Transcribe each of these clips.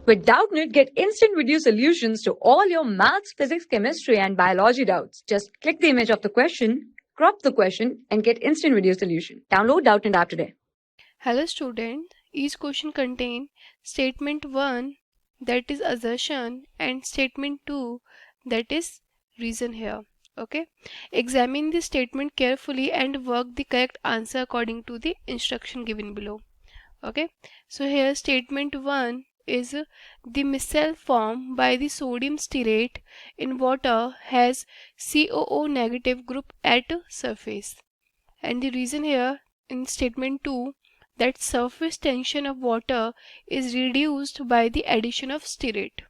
With Doubtnut, get instant video solutions to all your maths, physics, chemistry, and biology doubts. Just click the image of the question, crop the question, and get instant video solution. Download Doubtnut app today. Hello student, each question contain statement 1 that is assertion and statement 2 that is reason here. Okay, examine the statement carefully and work the correct answer according to the instruction given below. Okay, so here statement 1 is the micelle formed by the sodium stearate in water has COO negative group at surface, and the reason here in statement 2 that surface tension of water is reduced by the addition of stearate.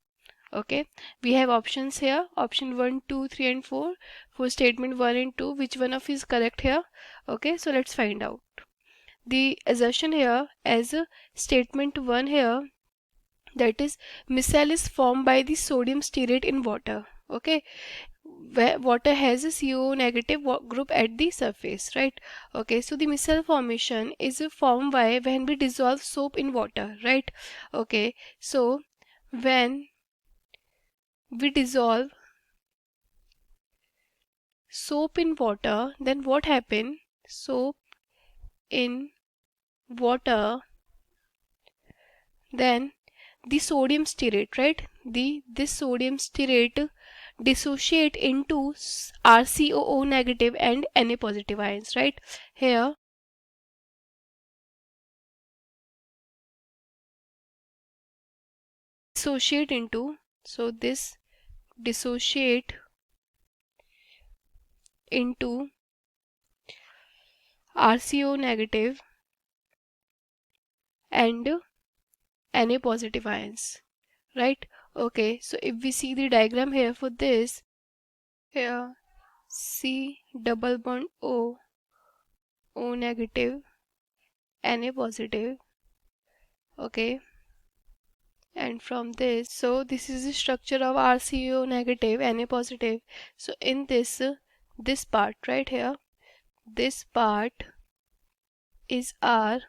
Okay, we have options here, option 1, 2, 3 and 4 for statement 1 and 2. Which one of is correct here? Okay, so let's find out. The assertion here as statement 1 here, that is micelle is formed by the sodium stearate in water. Okay, where water has a CO negative group at the surface, right? Okay, so the micelle formation is formed by when we dissolve soap in water, right? Okay, so when we dissolve soap in water, then what happen? Soap in water, then the sodium stearate, right? This sodium stearate dissociate into RCOO negative and Na positive ions, right? Here dissociate into, so this dissociate into RCO negative and Na positive ions, right? Okay, so if we see the diagram here for this, here C double bond O, O negative, Na positive, okay, and from this, so this is the structure of RCO negative, Na positive. So in this part right here, this part is our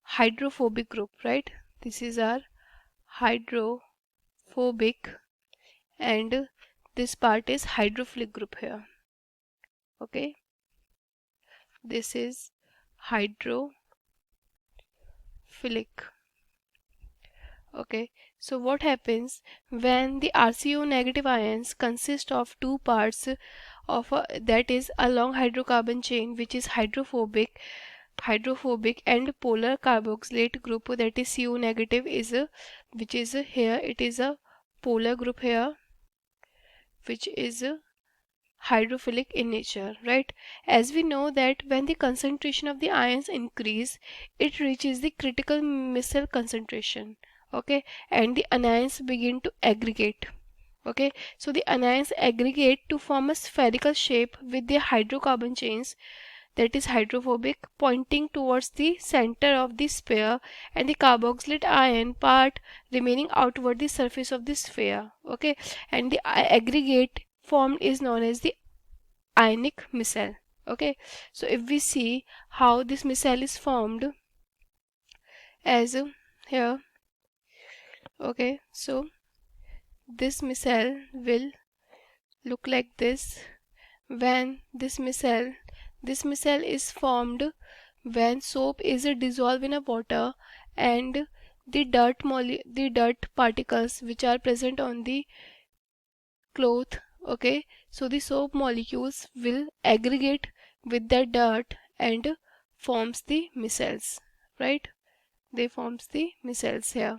hydrophobic group, right? This is our hydrophobic, and this part is hydrophilic group here. Okay, this is hydrophilic. Okay, so what happens when the RCO negative ions consist of two parts of that is a long hydrocarbon chain which is hydrophobic and polar carboxylate group, that is CO negative, is a which is a, here it is a polar group here, which is a hydrophilic in nature, right? As we know that when the concentration of the ions increase, it reaches the critical micelle concentration. Okay, and the anions begin to aggregate. Okay, so the anions aggregate to form a spherical shape with their hydrocarbon chains, that is hydrophobic, pointing towards the center of the sphere, and the carboxylate ion part remaining outward the surface of the sphere. Okay, and the aggregate formed is known as the ionic micelle. Okay, so if we see how this micelle is formed as here, okay, so this micelle will look like this. When this micelle is formed when soap is dissolved in a water, and the dirt particles which are present on the cloth. Okay, so the soap molecules will aggregate with the dirt and forms the micelles, right? They forms the micelles here.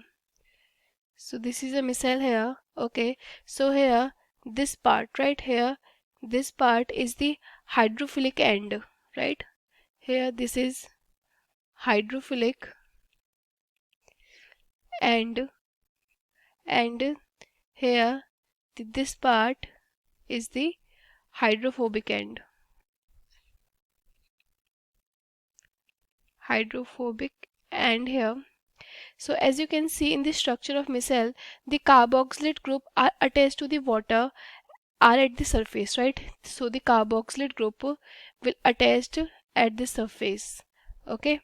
So this is a micelle here. Okay, so here this part right here, this part is the hydrophilic end, right? Here this is hydrophilic end, and here this part is the hydrophobic end. Here, so as you can see in the structure of micelle, the carboxylate group are attached to the water are at the surface, right? So the carboxylate group will attached at the surface. Okay,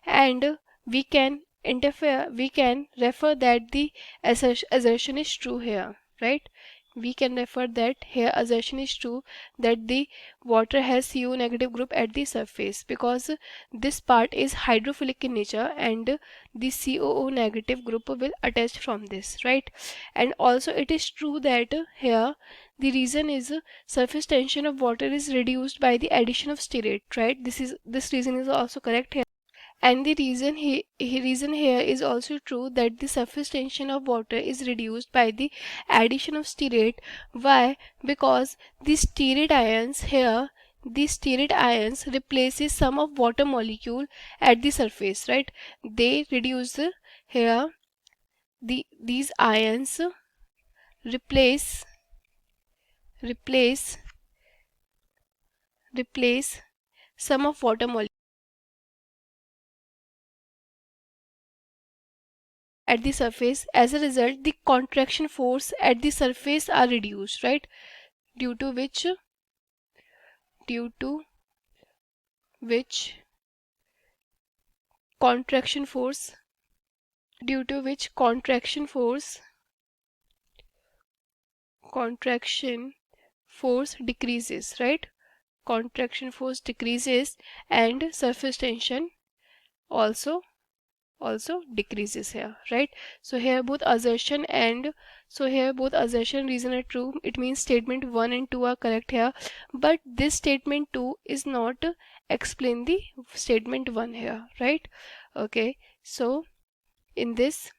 and we can interfere, we can refer that the assertion is true here, right? We can refer that here assertion is true that the water has CO negative group at the surface, because this part is hydrophilic in nature and the COO negative group will attach from this, right? And also it is true that here the reason is surface tension of water is reduced by the addition of stearate, right? This reason is also correct here. And the reason here is also true that the surface tension of water is reduced by the addition of stearate. Why? Because the stearate ions here, the stearate ions replaces some of water molecule at the surface, right? They reduce here these ions replace replace replace some of water molecule at the surface. As a result, the contraction force at the surface are reduced, right? due to which due to which contraction force due to which contraction force decreases, right? Contraction force decreases and surface tension also decreases here, right? So here both assertion reason are true. It means statement 1 and 2 are correct here, but this statement 2 is not explain the statement 1 here, right? Okay, so in this,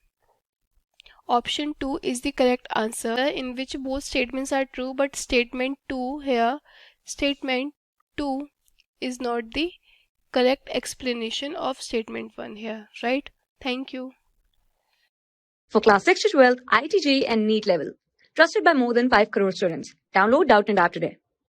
option 2 is the correct answer, in which both statements are true, but statement 2 is not the correct explanation of statement 1 here, right? Thank you. For class 6 to 12, IIT JEE and NEET level. Trusted by more than 5 crore students. Download Doubtnut app today.